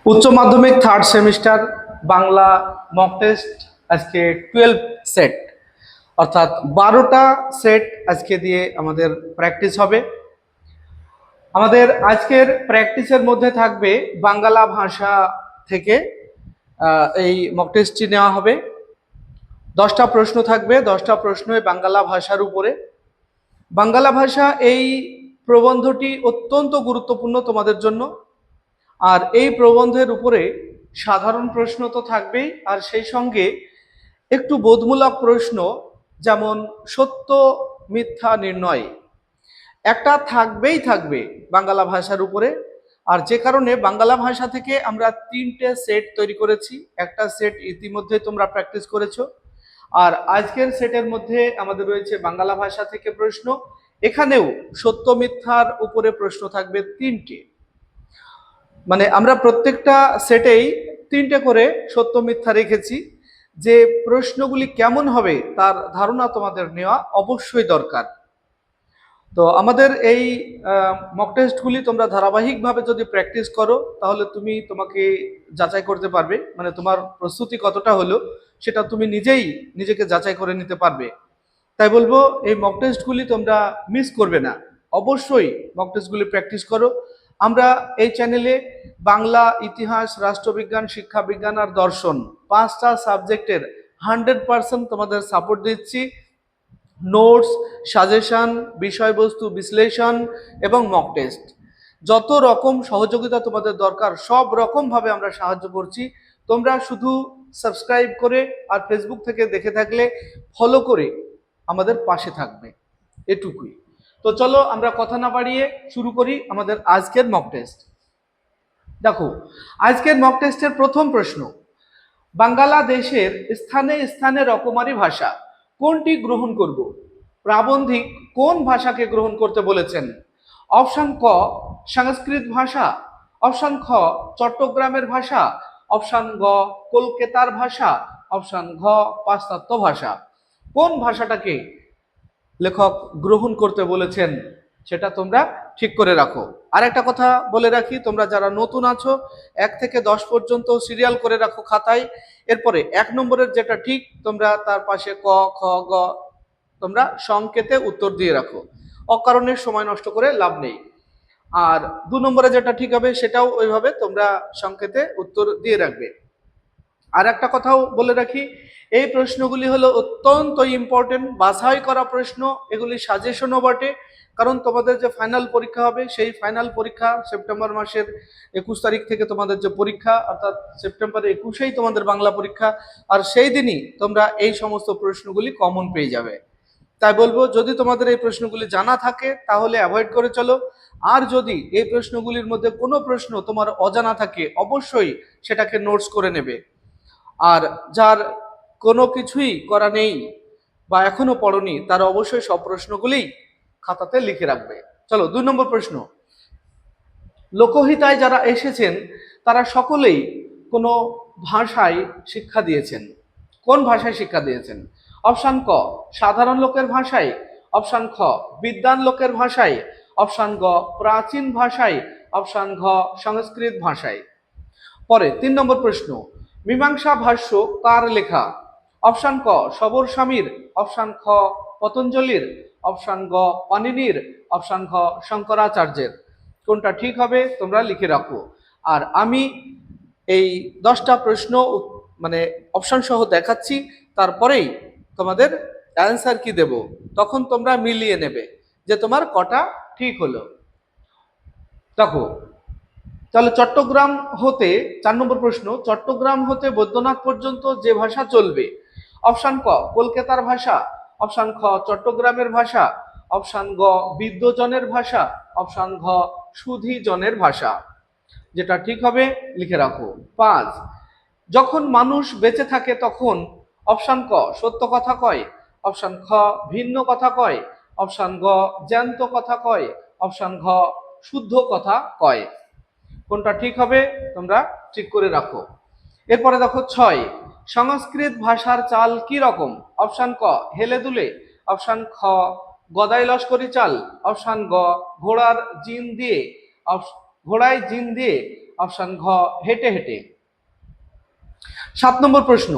উচ্চ মাধ্যমিক third semester Bangla mock test আজকে 12 সেট অর্থাৎ 12টা সেট আজকে দিয়ে আমাদের প্র্যাকটিস হবে। আমাদের আজকের প্র্যাকটিসের মধ্যে থাকবে বাংলা ভাষা থেকে এই মক টেস্টটি নেওয়া হবে। 10টা প্রশ্ন থাকবে, 10টা প্রশ্নই বাংলা ভাষার উপরে। বাংলা ভাষা এই প্রবন্ধটি অত্যন্ত গুরুত্বপূর্ণ তোমাদের জন্য। আর এই প্রবন্ধের উপরে সাধারণ প্রশ্ন তো থাকবেই, আর সেই সঙ্গে একটু বোধমূলক প্রশ্ন, যেমন সত্য মিথ্যা নির্ণয় একটা থাকবেই থাকবে বাংলা ভাষার উপরে। আর যে কারণে বাংলা ভাষা থেকে আমরা 3টে সেট তৈরি করেছি। একটা সেট ইতিমধ্যে তোমরা প্র্যাকটিস করেছো, আর আজকের সেটের মধ্যে আমাদের রয়েছে বাংলা ভাষা থেকে প্রশ্ন। এখানেও সত্য মিথ্যার উপরে প্রশ্ন থাকবে 3টে। মানে আমরা প্রত্যেকটা সেটেই 3টে করে সত্য মিথ্যা রেখেছি। যে প্রশ্নগুলি কেমন হবে তার ধারণা তোমাদের নেওয়া অবশ্যই দরকার। তো আমাদের এই মক টেস্টগুলি তোমরা ধারাবাহিকভাবে যদি প্র্যাকটিস করো তাহলে তোমাকে যাচাই করতে পারবে, মানে তোমার প্রস্তুতি কতটা হলো সেটা তুমি নিজেই নিজেকে যাচাই করে নিতে পারবে। তাই বলবো এই মক টেস্টগুলি তোমরা মিস করবে না, অবশ্যই মক টেস্টগুলি প্র্যাকটিস করো। আমরা এই চ্যানেলে বাংলা, ইতিহাস, রাষ্ট্রবিজ্ঞান, শিক্ষাবিজ্ঞান আর দর্শন 5টা সাবজেক্টের 100% তোমাদের সাপোর্ট দিচ্ছি। নোটস, সাজেশন, বিষয়বস্তু বিশ্লেষণ এবং মক টেস্ট, যত রকম সহযোগিতা তোমাদের দরকার সব রকমভাবে আমরা সাহায্য করছি। তোমরা শুধু সাবস্ক্রাইব করে আর ফেসবুক থেকে দেখে থাকলে ফলো করে আমাদের পাশে থাকবে, এটুকুই। তো চলো আমরা কথা না বাড়িয়ে শুরু করি আমাদের আজকের মক টেস্ট। দেখো, আজকের মক টেস্টের প্রথম প্রশ্ন, বাংলাদেশের স্থানে স্থানে রকমারি ভাষা কোনটি গ্রহণ করব? প্রাবন্ধিক কোন ভাষাকে গ্রহণ করতে বলেছেন? অপশন ক সংস্কৃত ভাষা, অপশন খ চট্টগ্রামের ভাষা, অপশন গ কলকাতার ভাষা, অপশন ঘ পাশ্চাত্য ভাষা। কোন ভাষাটাকে লেখক গ্রহণ করতে বলেছেন সেটা তোমরা ঠিক করে রাখো। আর একটা কথা বলে রাখি, তোমরা যারা নতুন আছো 1 থেকে 10 পর্যন্ত সিরিয়াল করে রাখো খাতায়। এরপরে 1 নম্বরের যেটা ঠিক তোমরা তার পাশে ক, খ, গ তোমরা সংকেতে উত্তর দিয়ে রাখো, অকারণে সময় নষ্ট করে লাভ নেই। আর 2 নম্বরে যেটা ঠিক হবে সেটাও ওইভাবে তোমরা সংকেতে উত্তর দিয়ে রাখবে। আর একটা কথাও বলে রাখি, এই প্রশ্নগুলি হলো অত্যন্ত ইম্পর্টেন্ট, বাছাই করা প্রশ্ন, এগুলি সাজেশনও বটে। কারণ তোমাদের যে ফাইনাল পরীক্ষা হবে সেই ফাইনাল পরীক্ষা সেপ্টেম্বর মাসের 21 তারিখ থেকে তোমাদের যে পরীক্ষা, অর্থাৎ সেপ্টেম্বর 21-এই তোমাদের বাংলা পরীক্ষা। আর সেই দিনই তোমরা এই সমস্ত প্রশ্নগুলি কমন পেয়ে যাবে। তাই বলবো, যদি তোমাদের এই প্রশ্নগুলি জানা থাকে তাহলে অ্যাভয়েড করে চলো। আর যদি এই প্রশ্নগুলির মধ্যে কোনো প্রশ্ন তোমার অজানা থাকে অবশ্যই সেটাকে নোটস করে নেবে। আর যার কোনো কিছুই করা নেই বা এখনো পড়নি তারা অবশ্যই সব প্রশ্নগুলি খাতাতে লিখে রাখবে। চলো 2 নম্বর প্রশ্ন, লোকহিতায় যারা এসেছেন তারা সকলেই কোনো ভাষায় শিক্ষা দিয়েছেন। কোন ভাষায় শিক্ষা দিয়েছেন? অপশন ক সাধারণ লোকের ভাষায়, অপশন খ বিদ্বান লোকের ভাষায়, অপশন গ প্রাচীন ভাষায়, অপশন ঘ সংস্কৃত ভাষায়। পরে 3 নম্বর প্রশ্ন, মীমাংসা ভাষ্য কার লেখা? অপশন ক সবর স্বামীর, অপশন খ পতঞ্জলির, অপশন গ পাণিনির, অপশন ঘ শঙ্করাচার্যের। কোনটা ঠিক হবে তোমরা লিখে রাখো। আর আমি এই 10টা প্রশ্ন মানে অপশন সহ দেখাচ্ছি, তারপরেই তোমাদের অ্যান্সার কি দেব তখন তোমরা মিলিয়ে নেবে যে তোমার কটা ঠিক হলো। দেখো, তাহলে চট্টগ্রাম হতে 4 নম্বর প্রশ্ন, চট্টগ্রাম হতে বৈদ্যনাথ পর্যন্ত যে ভাষা চলবে? অপশন ক কলকাতার ভাষা, অপশন খ চট্টগ্রামের ভাষা, অপশন গ বিদ্যজনের ভাষা, অপশন ঘ সুধীজনের ভাষা। যেটা ঠিক হবে লিখে রাখো। 5, যখন মানুষ বেঁচে থাকে তখন? অপশন ক সত্য কথা কয়, অপশন খ ভিন্ন কথা কয়, অপশন গ জ্যান্ত কথা কয়, অপশন ঘ শুদ্ধ কথা কয়। কোনটা ঠিক হবে তোমরা ঠিক করে রাখো। এরপরে দেখো 6, সংস্কৃত ভাষার চাল কি রকম? অপশন ক হেলে দুলে, অপশন খ গদাই লস্করি চাল, অপশন গ ঘোড়ার জিন দিয়ে, ঘোড়ায় জিন দিয়ে, অপশন ঘ হেঁটে হেঁটে। 7 নম্বর প্রশ্ন,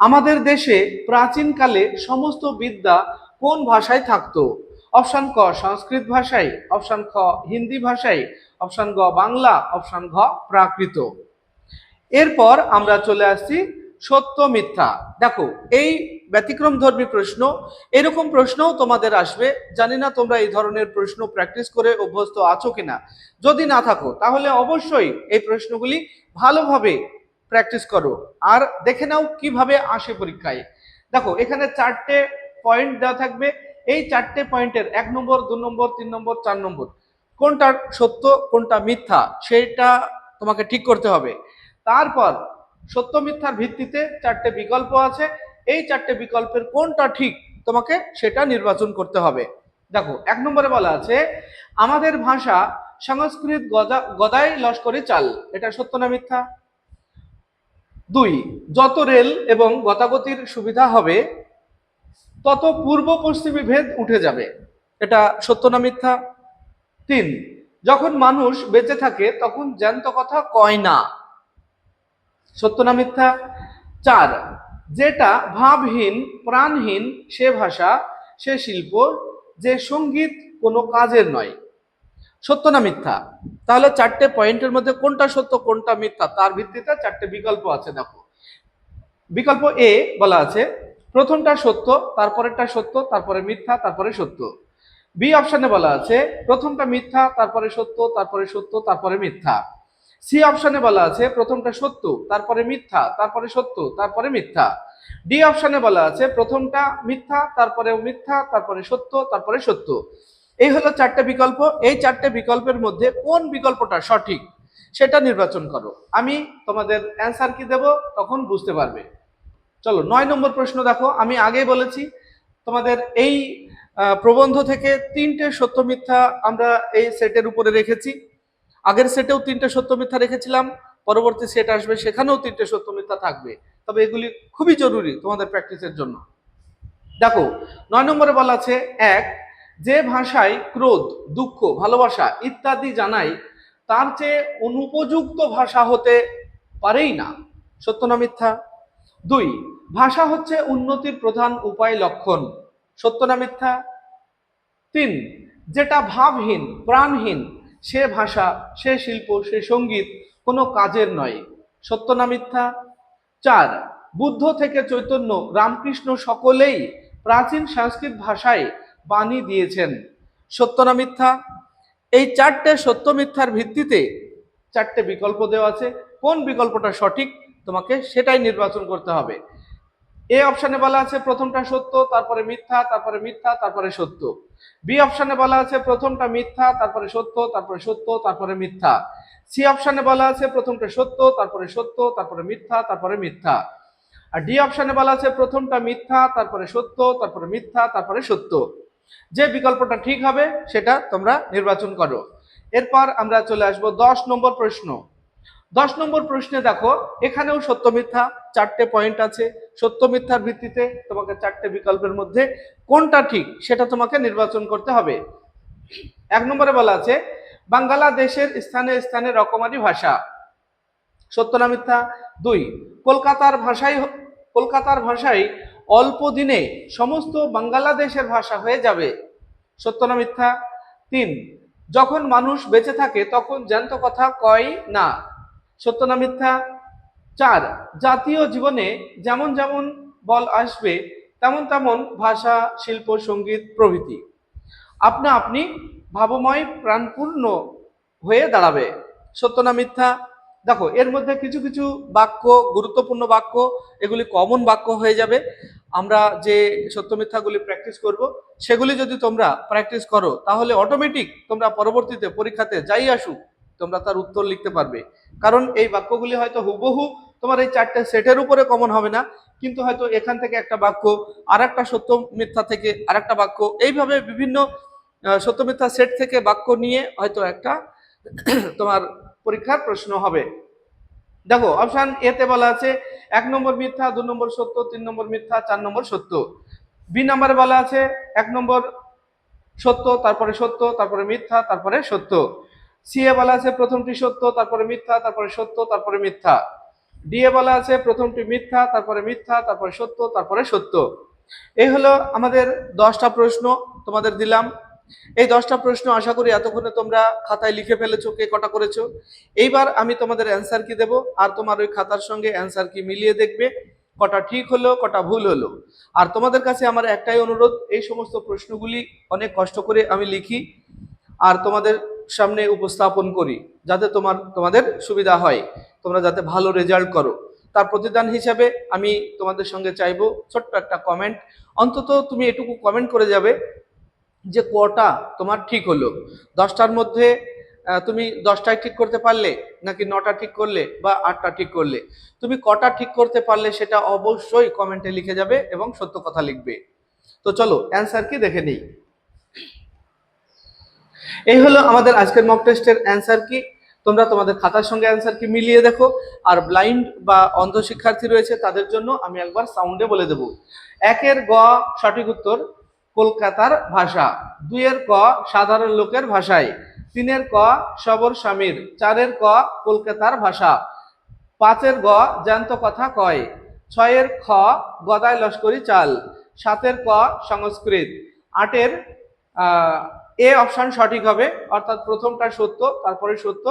আমাদের দেশে প্রাচীনকালে সমস্ত বিদ্যা কোন ভাষায় থাকতো? অপশন ক সংস্কৃত ভাষায়, অপশন খ হিন্দি ভাষায়, অপশন গ বাংলা, অপশন ঘ প্রাকৃত। এরপর আমরা চলে আসছি সত্য মিথ্যা। দেখো এই ব্যতিক্রম ধর্মী প্রশ্ন, এরকম প্রশ্নও তোমাদের আসবে। জানি না তোমরা এই ধরনের প্রশ্ন প্র্যাকটিস করে অভ্যস্ত আছো কিনা। যদি না থাকো তাহলে অবশ্যই এই প্রশ্নগুলি ভালোভাবে প্র্যাকটিস করো আর দেখে নাও কিভাবে আসে পরীক্ষায়। দেখো এখানে 4টে পয়েন্ট দেওয়া থাকবে। এই 4টে পয়েন্টের 1 নম্বর, 2 নম্বর, 3 নম্বর, 4 নম্বর কোনটা সত্য কোনটা মিথ্যা সেটা তোমাকে ঠিক করতে হবে। তারপর সত্য মিথ্যার ভিত্তিতে 4টে বিকল্প আছে, এই 4টে বিকল্পের কোনটা ঠিক তোমাকে সেটা নির্বাচন করতে হবে। দেখো 1 নম্বরে বলা আছে আমাদের ভাষা সংস্কৃত গদাই লস্করি চাল, এটা সত্য না মিথ্যা? 2, যত রেল এবং গতাগতির সুবিধা হবে তত পূর্ব পশ্চিমী ভেদ উঠে যাবে, এটা সত্য না মিথ্যা? 3, যখন মানুষ বেঁচে থাকে তখন জ্যান্ত কথা কয় না, সত্য না মিথ্যা? 4, যেটা ভাবহীন প্রাণহীন সে ভাষা সে শিল্প যে সঙ্গীত কোনো কাজের নয়, সত্য না মিথ্যা? তাহলে 4টে পয়েন্টের মধ্যে কোনটা সত্য কোনটা মিথ্যা তার ভিত্তিতে 4টে বিকল্প আছে। দেখো বিকল্প এ বলা আছে প্রথমটা সত্য, তারপরেরটা সত্য, তারপরে মিথ্যা, তারপরে সত্য। বি অপশনে বলা আছে প্রথমটা মিথ্যা, তারপরে সত্য, তারপরে সত্য, তারপরে মিথ্যা। সি অপশনে বলা আছে প্রথমটা সত্য, তারপরে মিথ্যা, তারপরে সত্য, তারপরে মিথ্যা। ডি অপশনে বলা আছে প্রথমটা মিথ্যা, তারপরে মিথ্যা, তারপরে সত্য, তারপরে সত্য। এই হলো 4টে বিকল্প। এই 4টে বিকল্পের মধ্যে কোন বিকল্পটা সঠিক সেটা নির্বাচন করো। আমি তোমাদের অ্যান্সার কি দেব তখন বুঝতে পারবে। চলো 9 নম্বর প্রশ্ন দেখো। আমি আগেই বলেছি তোমাদের এই প্রবন্ধ থেকে 3টে সত্য মিথ্যা আমরা এই সেটের উপরে রেখেছি। আগের সেটেও 3টে সত্য মিথ্যা রেখেছিলাম, পরবর্তী সেট আসবে সেখানেও 3টে সত্য মিথ্যা থাকবে, তবে এগুলি খুবই জরুরি তোমাদের প্র্যাকটিসের জন্য। দেখো 9 নম্বরে বলা আছে 1, যে ভাষায় ক্রোধ দুঃখ ভালোবাসা ইত্যাদি জানায় তার চেয়ে অনুপযুক্ত ভাষা হতে পারেই না, সত্য না মিথ্যা? 2, ভাষা হচ্ছে উন্নতির প্রধান উপায় লক্ষণ, সত্য না মিথ্যা? 3, যেটা ভাবহীন প্রাণহীন সে ভাষা সে শিল্প সে সঙ্গীত কোনো কাজের নয়, সত্য না মিথ্যা? 4, বুদ্ধ থেকে চৈতন্য রামকৃষ্ণ সকলেই প্রাচীন সংস্কৃত ভাষায় বাণী দিয়েছেন, সত্য না মিথ্যা? এই 4টে সত্য মিথ্যার ভিত্তিতে 4টে বিকল্প দেওয়া আছে, কোন বিকল্পটা সঠিক তোমাকে সেটাই নির্বাচন করতে হবে। এ অপশনে বলা আছে প্রথমটা সত্য, তারপরে মিথ্যা, তারপরে মিথ্যা, তারপরে সত্য। বি অপশনে বলা আছে প্রথমটা মিথ্যা, তারপরে সত্য, তারপরে সত্য, তারপরে মিথ্যা। সি অপশনে বলা আছে প্রথমটা সত্য, তারপরে সত্য, তারপরে মিথ্যা, তারপরে মিথ্যা। আর ডি অপশনে বলা আছে প্রথমটা মিথ্যা, তারপরে সত্য, তারপরে মিথ্যা, তারপরে সত্য। যে বিকল্পটা ঠিক হবে সেটা তোমরা নির্বাচন করো। এরপর আমরা চলে আসবো 10 নম্বর প্রশ্ন। 10 নম্বর প্রশ্নে দেখো এখানেও সত্য মিথ্যা 4টে পয়েন্ট আছে। সত্য মিথ্যার ভিত্তিতে তোমাকে 4টে বিকল্পের মধ্যে কোনটা ঠিক সেটা তোমাকে নির্বাচন করতে হবে। 1 নম্বরে বলা আছে বাংলাদেশের স্থানে স্থানে রকমারি ভাষা, সত্য না মিথ্যা? 2, কলকাতার ভাষায় অল্প দিনে সমস্ত বাংলাদেশের ভাষা হয়ে যাবে, সত্য না মিথ্যা? 3, যখন মানুষ বেঁচে থাকে তখন জ্যান্ত কথা কয় না, সত্য না মিথ্যা? 4, জাতীয় জীবনে যেমন যেমন বল আসবে তেমন তেমন ভাষা শিল্প সঙ্গীত প্রভৃতি আপনা আপনি ভাবময় প্রাণপূর্ণ হয়ে দাঁড়াবে, সত্য না মিথ্যা? দেখো এর মধ্যে কিছু কিছু বাক্য গুরুত্বপূর্ণ বাক্য, এগুলি কমন বাক্য হয়ে যাবে। আমরা যে সত্য মিথ্যাগুলি প্র্যাকটিস করব সেগুলি যদি তোমরা প্র্যাকটিস করো তাহলে অটোমেটিক তোমরা পরবর্তীতে পরীক্ষাতে যাই আসুক তোমরা তার উত্তর লিখতে পারবে। কারণ এই বাক্যগুলি হয়তো হুবহু তোমার এই 4টে সেটের উপরে কমন হবে না, কিন্তু হয়তো এখান থেকে একটা বাক্য, আর একটা সত্য মিথ্যা থেকে আর একটা বাক্য, এইভাবে বিভিন্ন সত্য মিথ্যা সেট থেকে বাক্য নিয়ে হয়তো একটা তোমার পরীক্ষার প্রশ্ন হবে। দেখো অপশন এ তে বলা আছে 1 নম্বর মিথ্যা, 2 নম্বর সত্য, 3 নম্বর মিথ্যা, 4 নম্বর সত্য। বি নম্বরে বলা আছে 1 নম্বর সত্য, তারপরে সত্য, তারপরে মিথ্যা, তারপরে সত্য। সি এ বলা আছে প্রথমটি সত্য, তারপরে মিথ্যা, তারপরে সত্য, তারপরে মিথ্যা। ডি এ বলা আছে প্রথমটি মিথ্যা, তারপরে মিথ্যা, তারপরে সত্য, তারপরে সত্য। এই হলো আমাদের 10টা প্রশ্ন তোমাদের দিলাম। এই 10টা প্রশ্ন আশা করি এতক্ষণে তোমরা খাতায় লিখে ফেলেছো, কে কটা করেছো। এইবার আমি তোমাদের অ্যান্সার কি দেব, আর তোমার ওই খাতার সঙ্গে অ্যান্সার কি মিলিয়ে দেখবে কটা ঠিক হলো কটা ভুল হলো। আর তোমাদের কাছে আমার একটাই অনুরোধ, এই সমস্ত প্রশ্নগুলি অনেক কষ্ট করে আমি লিখি আর তোমাদের সামনে উপস্থাপন করি, যাতে তোমাদের সুবিধা হয়, তোমরা যাতে ভালো রেজাল্ট করো। তার প্রতিদান হিসাবে আমি তোমাদের সঙ্গে চাইবো ছোট্ট একটা কমেন্ট, অন্তত তুমি এটুকু কমেন্ট করে যাবে যে কটা তোমার ঠিক হলো। 10টার মধ্যে তুমি 10টাই ঠিক করতে পারলে, নাকি 9টা ঠিক করলে, বা 8টা ঠিক করলে। তুমি কটা ঠিক করতে পারলে সেটা অবশ্যই কমেন্টে লিখে যাবে এবং সত্য কথা লিখবে। তো চলো অ্যান্সার কি দেখে নিই। এই হলো আমাদের আজকের মক টেস্টের অ্যান্সার কি। তোমরা তোমাদের খাতার সঙ্গে অ্যান্সার কি মিলিয়ে দেখো। আর ব্লাইন্ড বা অন্ধ শিক্ষার্থী রয়েছে তাদের জন্য আমি একবার সাউন্ডে বলে দেব। 1-এর গ সঠিক উত্তর কলকাতার ভাষা। 2-এর ক সাধারণ লোকের ভাষায়। 3-এর ক সবর স্বামীর। 4-এর ক কলকাতার ভাষা। 5-এর গ জ্যান্ত কথা কয়। 6-এর খ গদাই লস্করি চাল। 7-এর ক সংস্কৃত। 8-এর এ অপশন সঠিক হবে, অর্থাৎ প্রথমটা সত্য, তারপরে সত্য,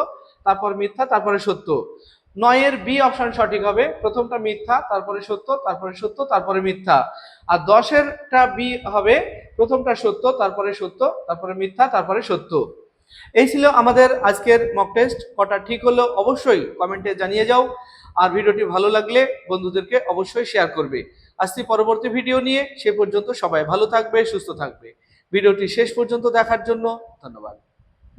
তারপর মিথ্যা, তারপরে সত্য। 9-এর বি অপশন সঠিক হবে, প্রথমটা মিথ্যা, তারপরে সত্য, তারপরে সত্য, তারপরে মিথ্যা। আর 10-এরটা বি হবে, প্রথমটা সত্য, তারপরে সত্য, তারপরে মিথ্যা, তারপরে সত্য। এই ছিল আমাদের আজকের মক টেস্ট। কটা ঠিক হলো অবশ্যই কমেন্টে জানিয়ে যাও। আর ভিডিওটি ভালো লাগলে বন্ধুদেরকে অবশ্যই শেয়ার করবে। আসছি পরবর্তী ভিডিও নিয়ে, সে পর্যন্ত সবাই ভালো থাকবে, সুস্থ থাকবে। ভিডিওটি শেষ পর্যন্ত দেখার জন্য ধন্যবাদ।